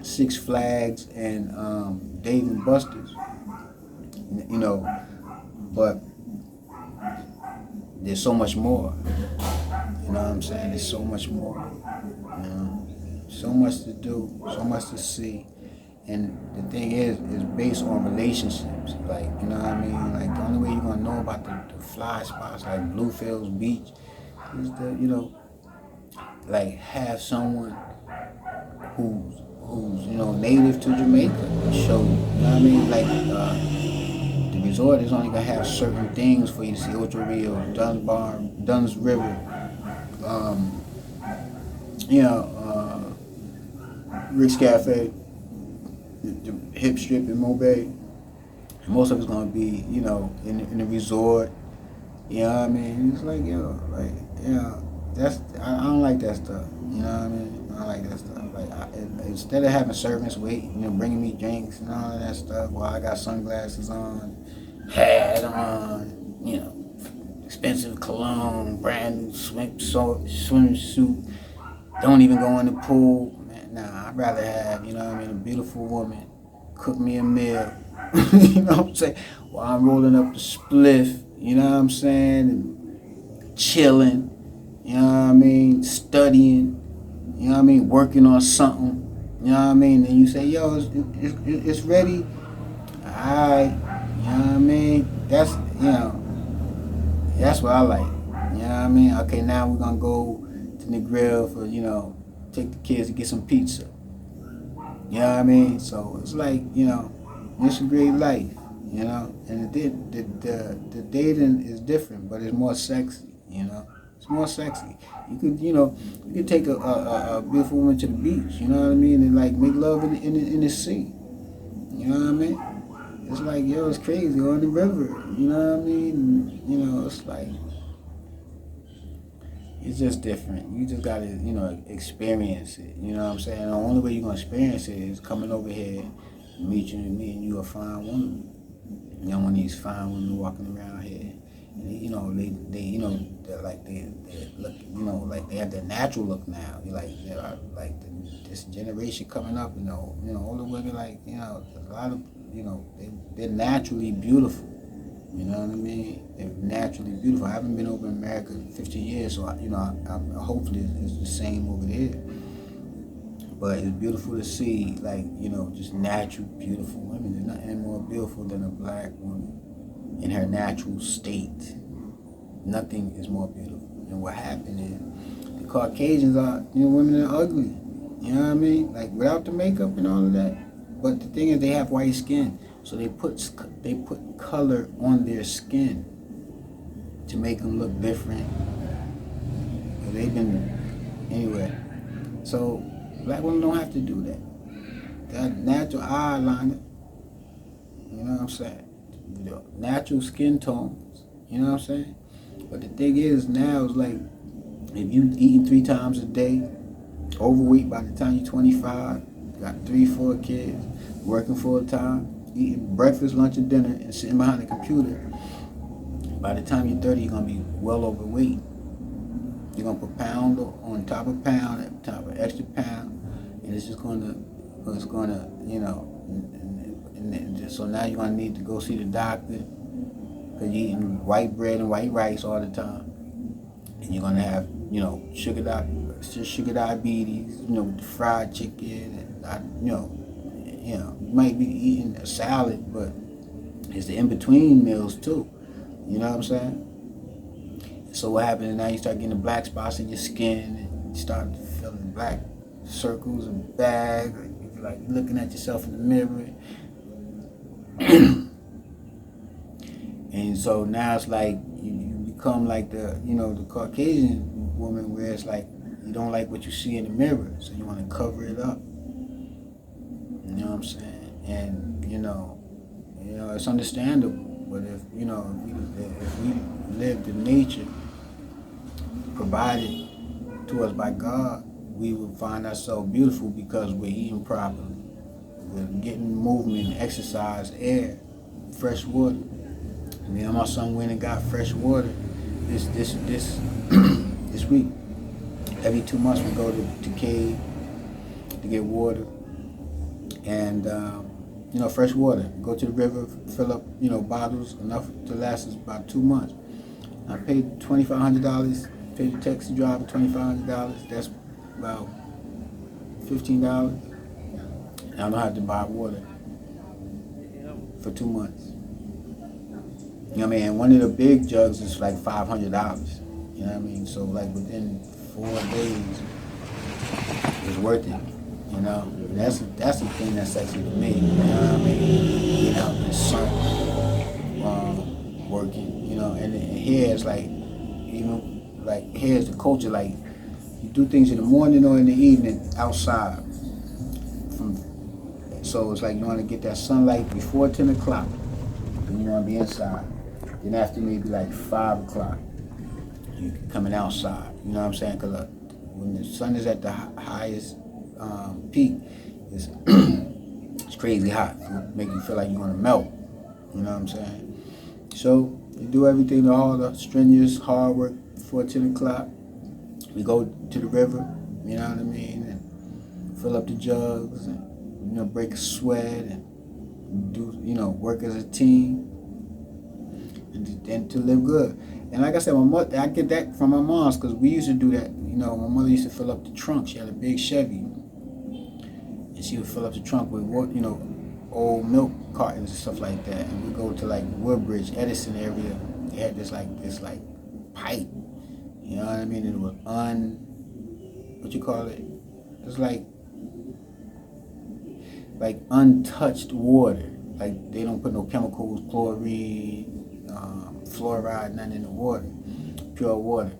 Six Flags, and Dave and Buster's, but there's so much more, you know what I'm saying, there's so much more, so much to do, so much to see. And the thing is based on relationships. Like, you know what I mean? Like, the only way you're going to know about the fly spots like Bluefields Beach is the, like have someone who's native to Jamaica show you. You know what I mean? Like the resort is only gonna have certain things for you to see: Ocho Rio, Dunn's River, um, you know, Rick's Cafe, the Hip Strip in Mobay. And most of it's gonna be, in the resort. You know what I mean? It's like, I don't like that stuff. You know what I mean? I don't like that stuff. Like, instead of having servants wait, bringing me drinks and all of that stuff, while I got sunglasses on, hat on, expensive cologne, brand new swimsuit, don't even go in the pool. Man, nah, I'd rather have, a beautiful woman cook me a meal, you know what I'm saying, while I'm rolling up the spliff, you know what I'm saying, and chilling, you know what I mean, studying, you know what I mean, working on something, you know what I mean, and you say, yo, it's ready, alright, you know what I mean, that's what I like, you know what I mean. Okay, now we're gonna go to the grill for, take the kids to get some pizza, you know what I mean. So it's like, it's a great life, and the dating is different, but it's more sexy, it's more sexy. You could take a beautiful woman to the beach, you know what I mean, and like make love in the sea, you know what I mean. It's like, yo, it's crazy, or in the river, you know what I mean? It's like, it's just different. You just gotta, experience it, you know what I'm saying? The only way you're gonna experience it is coming over here, me and you a fine woman. One of these fine women walking around here. And, they look, like they have their natural look now. This generation coming up, older women, like, a lot of, they're naturally beautiful. You know what I mean? They're naturally beautiful. I haven't been over in America in 50 years, so hopefully it's the same over there. But it's beautiful to see, like, just natural, beautiful women. There's nothing more beautiful than a black woman in her natural state. Nothing is more beautiful. And what happened is the Caucasians are, women are ugly. You know what I mean? Like, without the makeup and all of that. But the thing is, they have white skin, so they put color on their skin to make them look different. Anyway. So black women don't have to do that. That natural eyeliner, you know what I'm saying? Natural skin tones, you know what I'm saying? But the thing is, now it's like, if you eating 3 times a day, overweight by the time you're 25, got 3-4 kids, working full time, eating breakfast, lunch, and dinner, and sitting behind the computer, by the time you're 30, you're gonna be well overweight. You're gonna put pound on top of pound, on top of extra pound, and it's gonna, so now you're gonna need to go see the doctor, because you're eating white bread and white rice all the time, and you're gonna have, sugar diabetes, fried chicken, and you might be eating a salad, but it's the in-between meals too. You know what I'm saying? So what happens is, now you start getting the black spots in your skin, and you start feeling black circles and bags. You're like looking at yourself in the mirror. And so now it's like you become like the Caucasian woman, where it's like you don't like what you see in the mirror, so you want to cover it up. You know what I'm saying? And it's understandable. But if we lived in nature provided to us by God, we would find ourselves beautiful, because we're eating properly, we're getting movement, exercise, air, fresh water. Me and my son went and got fresh water this week. Every 2 months we go to cave to get water, and fresh water. Go to the river, fill up bottles enough to last us about 2 months. I paid $2,500. Paid the taxi driver $2,500. That's about $15. And I don't have to buy water for 2 months. You know what I mean? One of the big jugs is like $500. You know what I mean? So like within 4 days, it's worth it. You know, and that's the thing that's sexy to me. You know what I mean? Being out in the sun, working. You know, and here it's like, you know, like here's the culture. Like you do things in the morning or in the evening outside. So it's like you want to get that sunlight before 10 o'clock, and you want to be inside. Then after maybe like 5 o'clock, you coming outside. You know what I'm saying? Because when the sun is at the highest peak, it's it's crazy hot. It make you feel like you're gonna melt. You know what I'm saying? So you do everything, all the strenuous hard work before 10 o'clock. We go to the river. You know what I mean? And fill up the jugs and, you know, break a sweat and do, you know, work as a team and to live good. And like I said, my mother, I get that from my mom's because we used to do that. You know, my mother used to fill up the trunk. She had a big Chevy, and she would fill up the trunk with, you know, old milk cartons and stuff like that. And we go to like Woodbridge, Edison area. They had this pipe. You know what I mean? It was what you call it? It's like untouched water. Like they don't put no chemicals, chlorine, fluoride, nothing in the water. Pure water.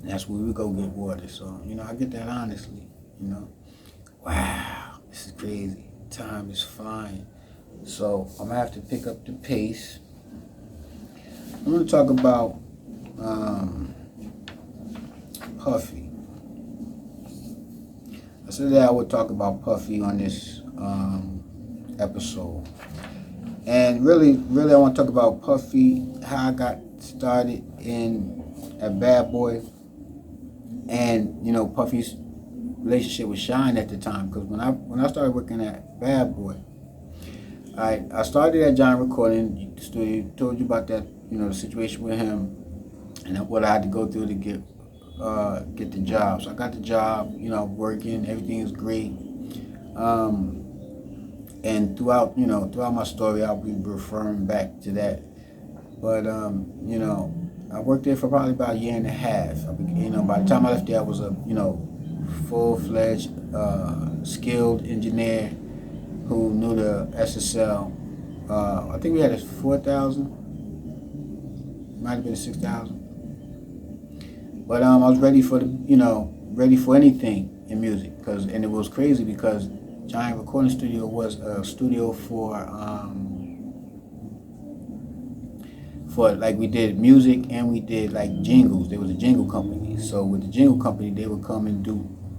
And that's where we go get water. So, you know, I get that honestly, you know. Wow, this is crazy. Time is flying. So I'm gonna have to pick up the pace. I'm gonna talk about Puffy. I said that I would talk about Puffy on this episode. And really, I want to talk about Puffy, how I got started at Bad Boy, and, you know, Puffy's relationship with Shyne at the time. Because when I started working at Bad Boy, I started at John Recording Studio. Told you about that, you know, the situation with him and what I had to go through to get the job. So I got the job, you know, working. Everything is great. And throughout my story, I'll be referring back to that. But, you know, I worked there for probably about a year and a half. You know, by the time I left there, I was a, you know, full-fledged, skilled engineer who knew the SSL. I think we had a 4,000. Might have been a 6,000. But I was ready for anything in music. And it was crazy because Giant Recording Studio was a studio for like we did music and we did like jingles. There was a jingle company. So with the jingle company, they would come and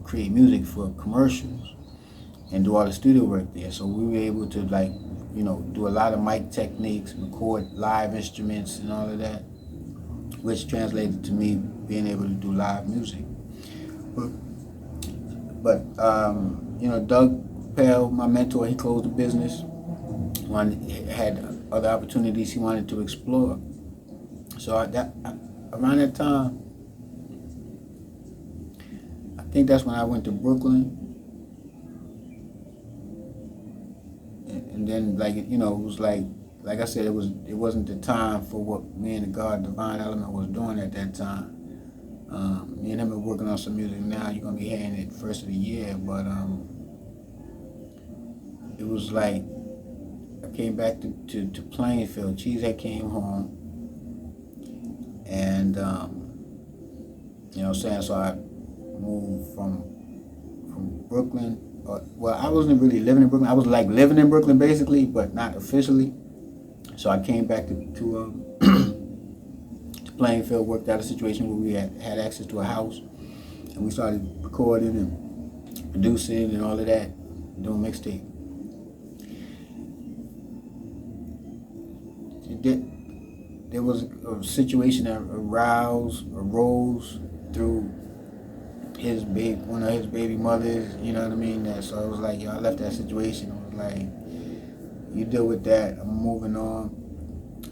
create music for commercials and do all the studio work there. So we were able to, like, you know, do a lot of mic techniques, record live instruments and all of that, which translated to me being able to do live music. But you know, Doug Pell, my mentor, he closed the business. Had other opportunities he wanted to explore. So around that time, I think that's when I went to Brooklyn. And then, like, you know, it was like I said, it wasn't the time for what me and the God Divine Element was doing at that time. Me and him are working on some music now. You're gonna be hearing it first of the year, but it was like I came back to Plainfield. Cheesehead came home, and you know what I'm saying. So I moved from Brooklyn. Well, I wasn't really living in Brooklyn. I was like living in Brooklyn basically, but not officially. So I came back to Plainfield, worked out a situation where we had access to a house, and we started recording and producing and all of that, doing mixtape. There was a situation that arose through one of his baby mothers, you know what I mean? So it was like, I left that situation. I was like, you deal with that, I'm moving on.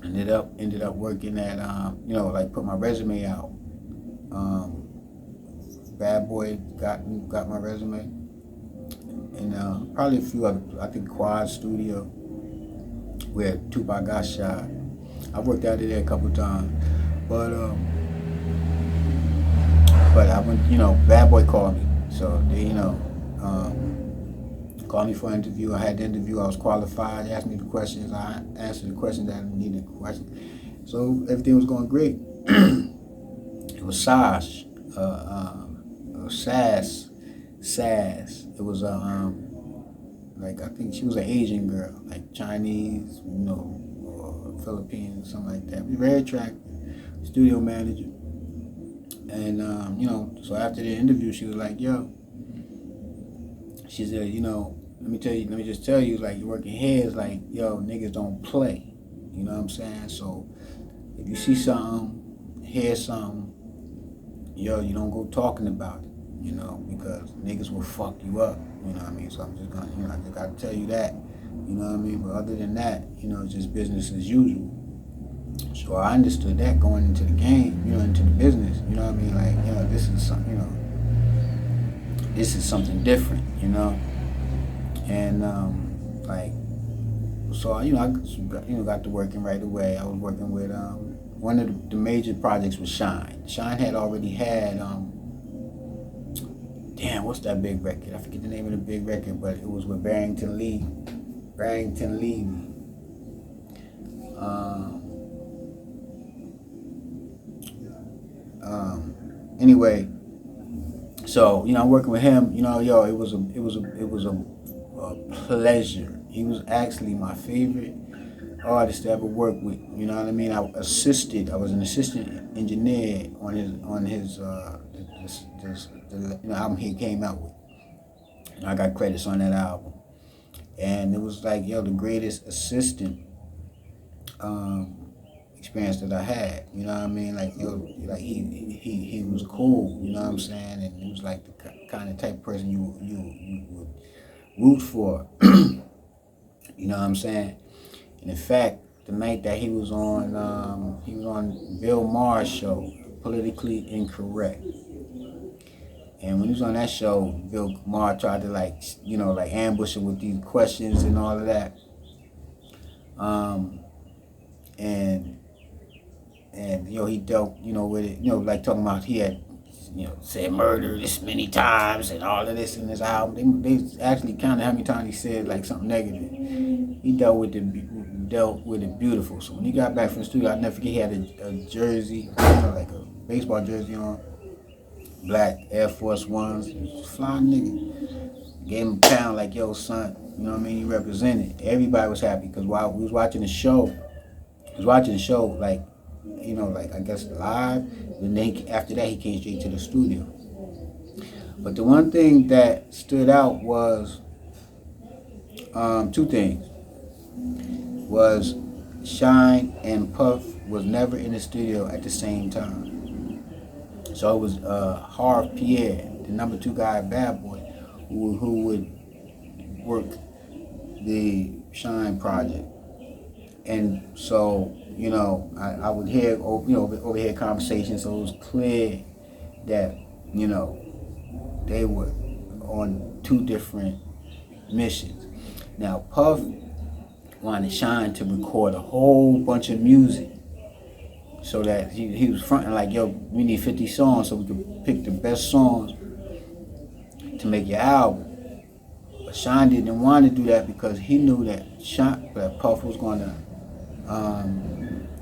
Ended up working at, you know, like put my resume out. Bad Boy got my resume. And probably a few other, I think Quad Studio, where Tupac got shot. I worked out there a couple times. But I went, you know, Bad Boy called me. So they, called me for an interview. I had the interview. I was qualified. They asked me the questions. I answered the questions that I needed to question. So everything was going great. It was Sash, Sass. It was like, I think she was an Asian girl, like Chinese, or Philippine, something like that. Very attractive, studio manager. And so after the interview, she was like, "Yo," she said, let me just tell you, like, you're working here is like, yo, niggas don't play. You know what I'm saying? So if you see something, hear something, yo, you don't go talking about it, because niggas will fuck you up. You know what I mean? So I'm just gonna, I just gotta tell you that. You know what I mean? But other than that, it's just business as usual. So I understood that going into the game, into the business. You know what I mean? Like, this is something, this is something different, And like, so I got to working right away. I was working with one of the major projects was Shyne. Shyne had already had what's that big record? I forget the name of the big record, but it was with Barrington Levy. Anyway, so I'm working with him. It was a pleasure. He was actually my favorite artist to ever work with. You know what I mean? I was an assistant engineer on his album he came out with. And I got credits on that album. And it was like, the greatest assistant experience that I had. You know what I mean? Like, he was cool, you know what I'm saying? And he was like the kind of type of person you would root for. You know what I'm saying? And in fact, the night that he was on Bill Maher's show, Politically Incorrect. And when he was on that show, Bill Maher tried to ambush him with these questions and all of that. And he dealt, with it, like talking about he had, said murder this many times and all of this in his album. They actually counted how many times he said like something negative. He dealt with it beautiful. So when he got back from the studio, I'll never forget, he had a jersey, like a baseball jersey on, black Air Force Ones. He was a fly nigga. Gave him a pound like, yo, son, you know what I mean? He represented. Everybody was happy because while we was watching the show, like, I guess live. And then after that, he came straight to the studio. But the one thing that stood out was two things. Was Shyne and Puff was never in the studio at the same time. So it was Harv Pierre, the number 2 guy at Bad Boy, who would work the Shyne project. And so, I would hear, overhear conversations, so it was clear that, they were on 2 different missions. Now, Puff wanted Shyne to record a whole bunch of music so that he was fronting like, yo, we need 50 songs so we could pick the best songs to make your album. But Shyne didn't want to do that because he knew that Puff was going to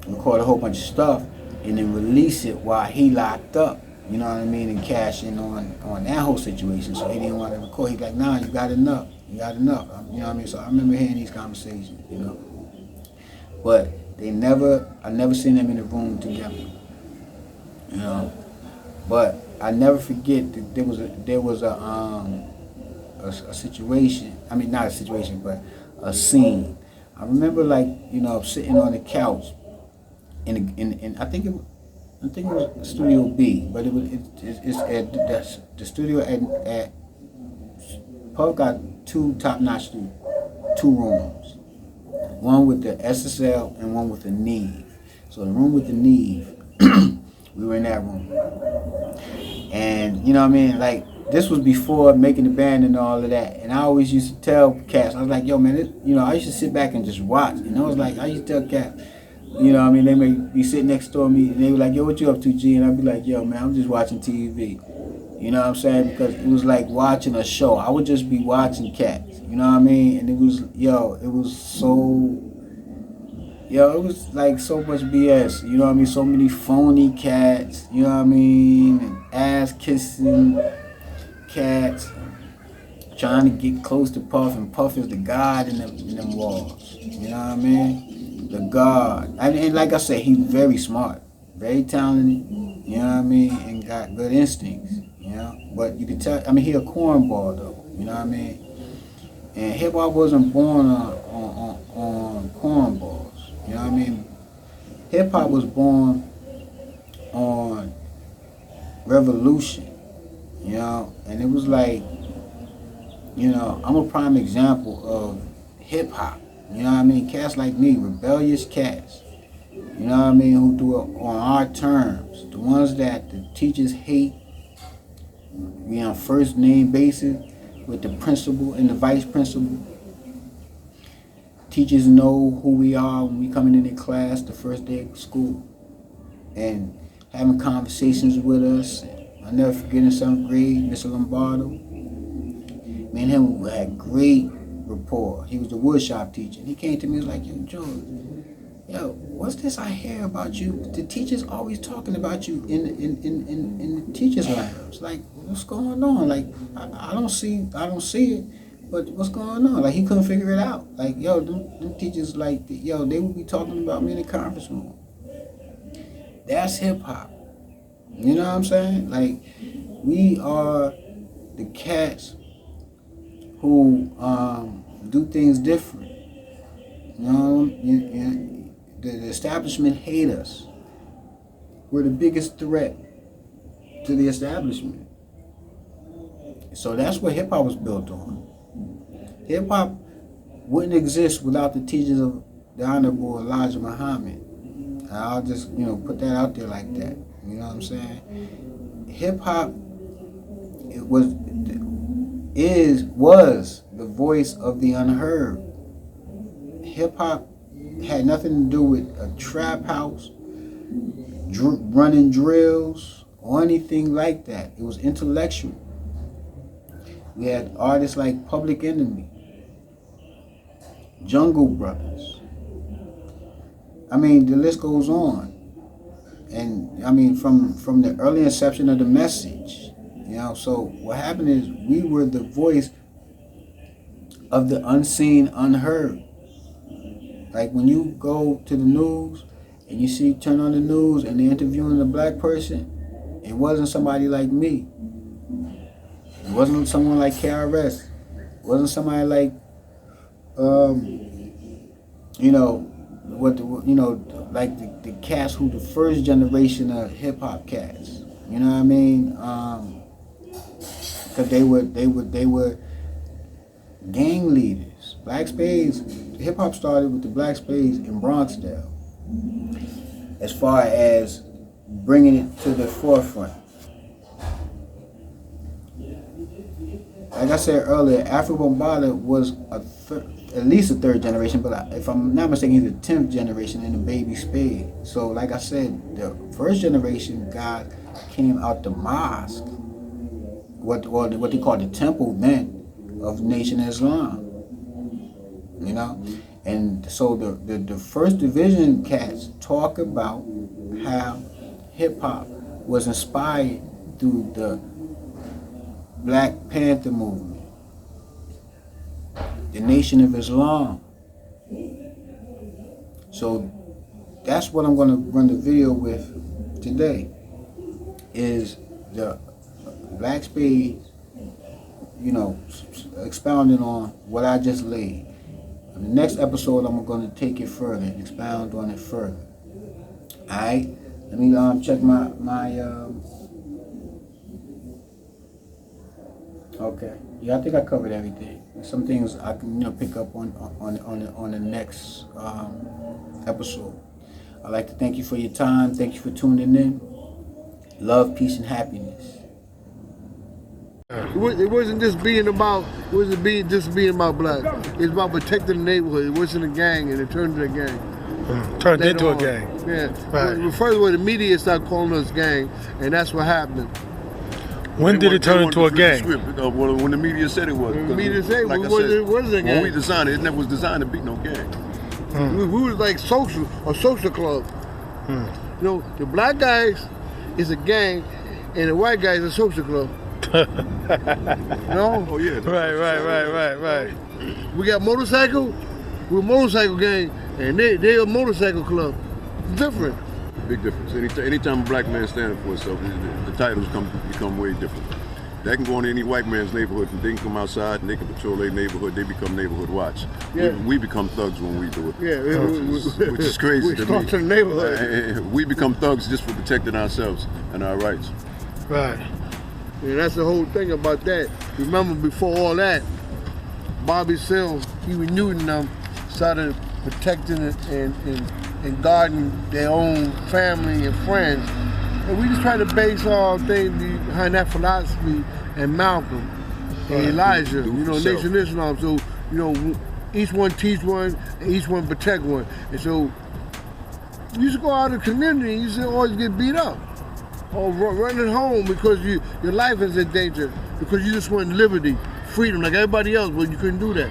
record a whole bunch of stuff and then release it while he locked up, you know what I mean, and cash in on that whole situation. So he didn't want to record. He's like, nah, you got enough. You know what I mean? So I remember hearing these conversations, But I never seen them in the room together, But I never forget that there was a situation. I mean, not a situation, but a scene. I remember, sitting on the couch in I think it was Studio B, but it's at the studio at Puff got 2 top-notch studios, 2 rooms, one with the SSL and one with the Neve. So the room with the Neve, we were in that room, and you know what I mean, like, this was before making the band and all of that. And I always used to tell cats, I was like, yo, man, I used to sit back and just watch. And I used to tell cats, you know what I mean, they may be sitting next door to me and they were like, yo, what you up to, G? And I'd be like, yo, man, I'm just watching TV. You know what I'm saying? Because it was like watching a show. I would just be watching cats. You know what I mean? And it was, it was like so much BS. You know what I mean? So many phony cats. You know what I mean? And ass kissing cats. Trying to get close to Puff, and Puff is the god in them walls. You know what I mean? The god. And like I said, he's very smart, very talented. You know what I mean? And got good instincts. You know, but you can tell. I mean, he a cornball though. You know what I mean? And hip hop wasn't born on cornballs. You know what I mean? Hip hop was born on revolution. You know, and it was like, I'm a prime example of hip hop. You know what I mean? Cats like me, rebellious cats. You know what I mean? Who do it on our terms. The ones that the teachers hate. We on first name basis with the principal and the vice principal. Teachers know who we are when we coming in their class the first day of school. And having conversations with us. I'll never forget in 7th grade, Mr. Lombardo. Me and him had great rapport. He was the woodshop teacher. And he came to me and was like, yo, George, what's this I hear about you? The teacher's always talking about you in the teacher's lounge. Like, what's going on? Like, I don't see it, but what's going on? Like, he couldn't figure it out. Like, them teachers, like, they would be talking about me in the conference room. That's hip hop. You know what I'm saying? Like, we are the cats who do things different. You know, the establishment hate us. We're the biggest threat to the establishment. So that's what hip hop was built on. Hip hop wouldn't exist without the teachings of the Honorable Elijah Muhammad. I'll just, put that out there like that. You know what I'm saying? Hip hop was the voice of the unheard. Hip hop had nothing to do with a trap house, running drills, or anything like that. It was intellectual. We had artists like Public Enemy, Jungle Brothers. I mean, the list goes on. And I mean, from the early inception of the message, so what happened is we were the voice of the unseen, unheard. Like when you go to the news and you turn on the news and they're interviewing a black person, it wasn't somebody like me. It wasn't someone like KRS. It wasn't somebody like, like the cats who the first generation of hip hop cats. You know what I mean? Because they were gang leaders. Black Spades. Hip hop started with the Black Spades in Bronxdale. As far as bringing it to the forefront. Like I said earlier, Afro Bombada was at least a third generation, but if I'm not mistaken, he's the 10th generation in the Baby Spade. So like I said, the first generation guy came out the mosque, what they call the temple then of Nation Islam. And so the first division cats talk about how hip hop was inspired through the Black Panther movement, the Nation of Islam. So that's what I'm going to run the video with today, is the Black Spade, expounding on what I just laid. In the next episode, I'm going to take it further and expound on it further. Alright? Let me check my okay. Yeah, I think I covered everything. Some things I can pick up on the next episode. I'd like to thank you for your time. Thank you for tuning in. Love, peace, and happiness. It wasn't just being about black. It's about protecting the neighborhood. It wasn't a gang, and it turned into a gang. Turned into a gang. Yeah. Right. Well, first of all, the media started calling us gang, and that's what happened. When did it turn into a gang? When the media said it was. The media said it wasn't a gang. When we designed it, it never was designed to be no gang. We was like a social club. You know, the black guys is a gang, and the white guys is a social club. No? Oh yeah. Right. We got motorcycle, we're a motorcycle gang, and they're a motorcycle club. Different. Big difference. Anytime a black man standing for himself, the titles become way different. That can go into any white man's neighborhood, and they can come outside and they can patrol their neighborhood. They become neighborhood watch. Yeah. We become thugs when we do it. Yeah, which is crazy to me. To the neighborhood. We become thugs just for protecting ourselves and our rights. Right. Yeah, that's the whole thing about that. Remember, before all that, Bobby Seale, Huey Newton, them started protecting it and guarding their own family and friends. And we just try to base our thing behind that philosophy and Malcolm and Elijah, you know, Nation Islam. So, you know, each one teach one, and each one protect one. And so, you used to go out in the community, you used to always get beat up. Or running home because your life is in danger, because you just want liberty, freedom, like everybody else, but you couldn't do that.